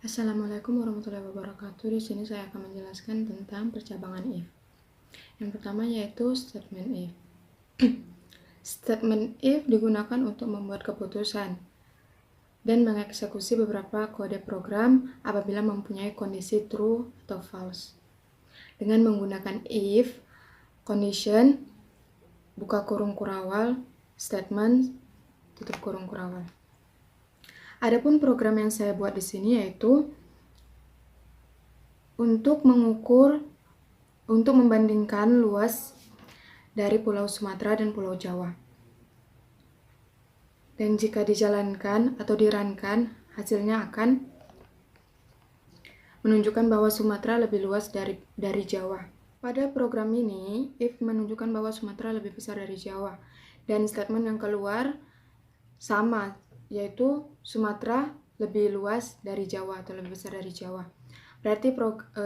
Assalamualaikum warahmatullahi wabarakatuh. Di sini saya akan menjelaskan tentang percabangan if. Yang pertama yaitu statement if. Statement if digunakan untuk membuat keputusan dan mengeksekusi beberapa kode program apabila mempunyai kondisi true atau false. Dengan menggunakan if, condition, buka kurung kurawal, statement, tutup kurung kurawal. Adapun program yang saya buat di sini yaitu untuk membandingkan luas dari Pulau Sumatera dan Pulau Jawa. Dan jika dijalankan atau dirunkan, hasilnya akan menunjukkan bahwa Sumatera lebih luas dari Jawa. Pada program ini, if menunjukkan bahwa Sumatera lebih besar dari Jawa. Dan statement yang keluar sama, yaitu Sumatera lebih luas dari Jawa atau lebih besar dari Jawa. Berarti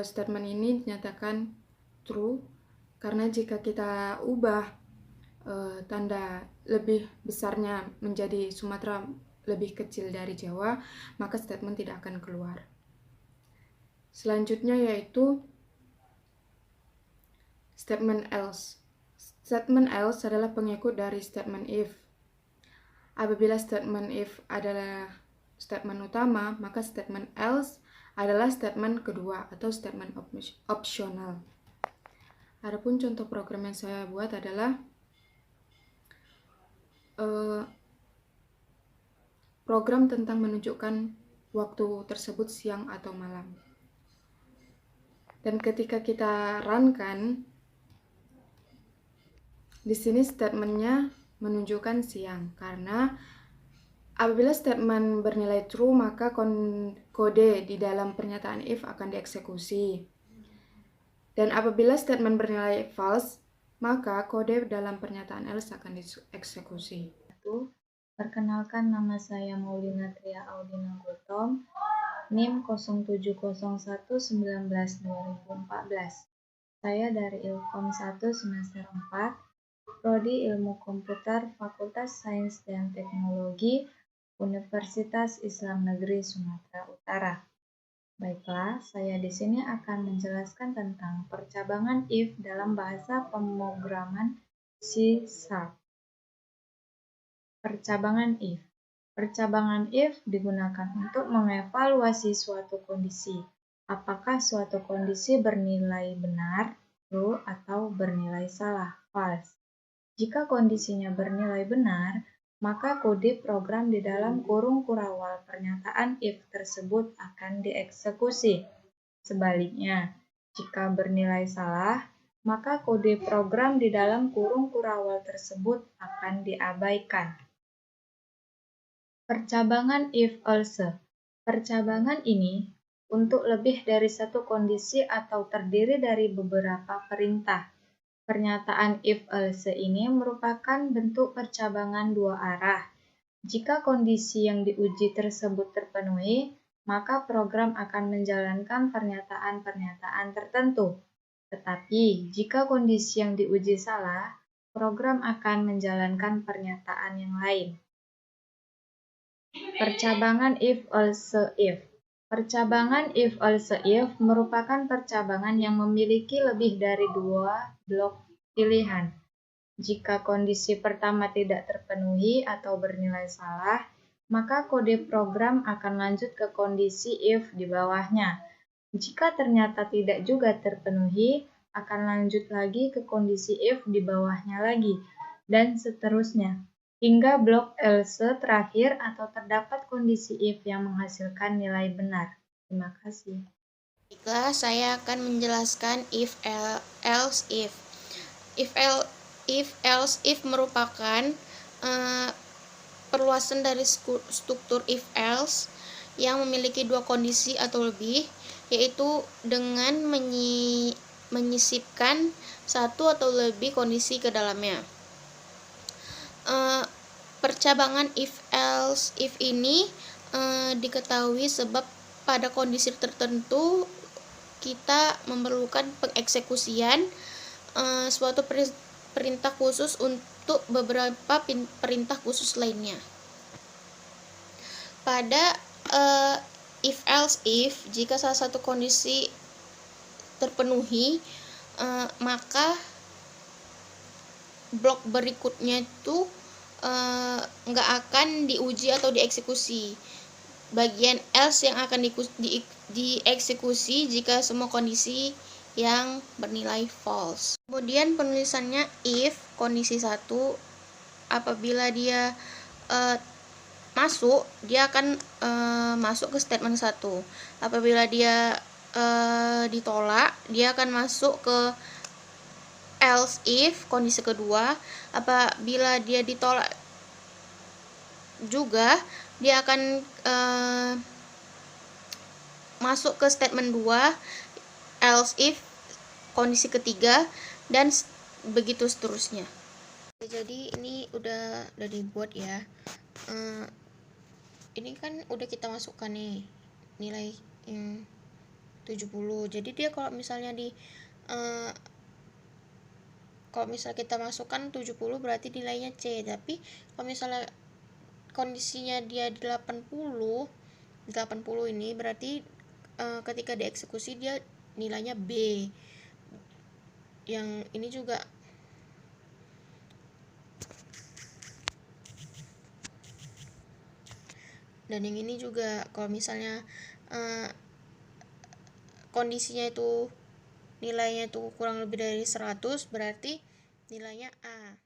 statement ini dinyatakan true, karena jika kita ubah tanda lebih besarnya menjadi Sumatera lebih kecil dari Jawa, maka statement tidak akan keluar. Selanjutnya yaitu statement else. Statement else adalah pengikut dari statement if. Apabila statement if adalah statement utama, maka statement else adalah statement kedua atau statement optional. Adapun contoh program yang saya buat adalah program tentang menunjukkan waktu tersebut siang atau malam. Dan ketika kita runkan, di sini statementnya menunjukkan siang, karena apabila statement bernilai true, maka kode di dalam pernyataan if akan dieksekusi. Dan apabila statement bernilai false, maka kode dalam pernyataan else akan dieksekusi. Perkenalkan, nama saya Maulina Tria Audina Gultom, NIM 070119/2014. Saya dari Ilkom 1 semester 4, Prodi Ilmu Komputer, Fakultas Sains dan Teknologi, Universitas Islam Negeri Sumatera Utara. Baiklah, saya di sini akan menjelaskan tentang percabangan if dalam bahasa pemrograman C#. Percabangan if. Percabangan if digunakan untuk mengevaluasi suatu kondisi. Apakah suatu kondisi bernilai benar, true, atau bernilai salah, false. Jika kondisinya bernilai benar, maka kode program di dalam kurung kurawal pernyataan if tersebut akan dieksekusi. Sebaliknya, jika bernilai salah, maka kode program di dalam kurung kurawal tersebut akan diabaikan. Percabangan if also. Percabangan ini untuk lebih dari satu kondisi atau terdiri dari beberapa perintah. Pernyataan if else ini merupakan bentuk percabangan dua arah. Jika kondisi yang diuji tersebut terpenuhi, maka program akan menjalankan pernyataan-pernyataan tertentu. Tetapi, jika kondisi yang diuji salah, program akan menjalankan pernyataan yang lain. Percabangan if also if. Percabangan if also if merupakan percabangan yang memiliki lebih dari dua blok pilihan. Jika kondisi pertama tidak terpenuhi atau bernilai salah, maka kode program akan lanjut ke kondisi if di bawahnya. Jika ternyata tidak juga terpenuhi, akan lanjut lagi ke kondisi if di bawahnya lagi, dan seterusnya, hingga blok else terakhir atau terdapat kondisi if yang menghasilkan nilai benar. Terima kasih. Baiklah, saya akan menjelaskan if else if. If else if merupakan perluasan dari struktur if else yang memiliki dua kondisi atau lebih, yaitu dengan menyisipkan satu atau lebih kondisi ke dalamnya. Percabangan if else if ini diketahui sebab pada kondisi tertentu kita memerlukan pengeksekusian suatu perintah khusus untuk beberapa perintah khusus lainnya. Pada if else if, jika salah satu kondisi terpenuhi, maka blok berikutnya itu nggak akan diuji atau dieksekusi. Bagian else yang akan dieksekusi jika semua kondisi yang bernilai false. Kemudian penulisannya if kondisi 1, apabila dia masuk, dia akan masuk ke statement 1. Apabila dia ditolak, dia akan masuk ke else if kondisi kedua. Apabila dia ditolak juga, dia akan masuk ke statement 2 else if kondisi ketiga, dan begitu seterusnya. Jadi ini udah dibuat ya. Ini kan udah kita masukkan nih nilai 70. Jadi dia kalau misalnya kalau misalnya kita masukkan 70 berarti nilainya C. Tapi kalau misalnya kondisinya dia 80 ini berarti ketika dieksekusi dia nilainya B. Yang ini juga dan yang ini juga kalau misalnya kondisinya itu nilainya itu kurang lebih dari 100 berarti nilainya A.